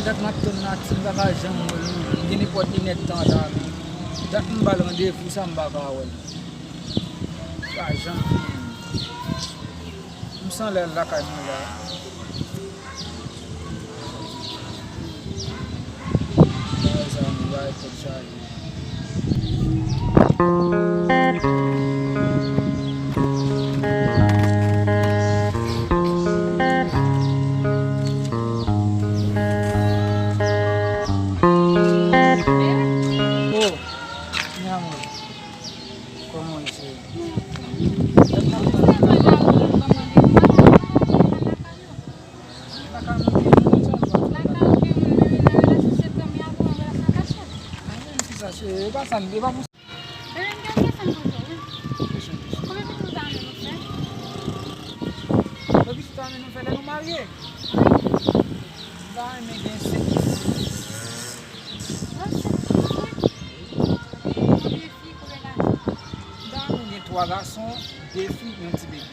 dat matin natin bakajan gini pot inet tan da dat mbal ngade fu samba kawal kajan msan le la kan la ça va être chargé. Sampai bagus. Come tu danno, Bagus tanah nu fela nu marié. Dai me gen trois garçons, 2 filles et un petit bébé.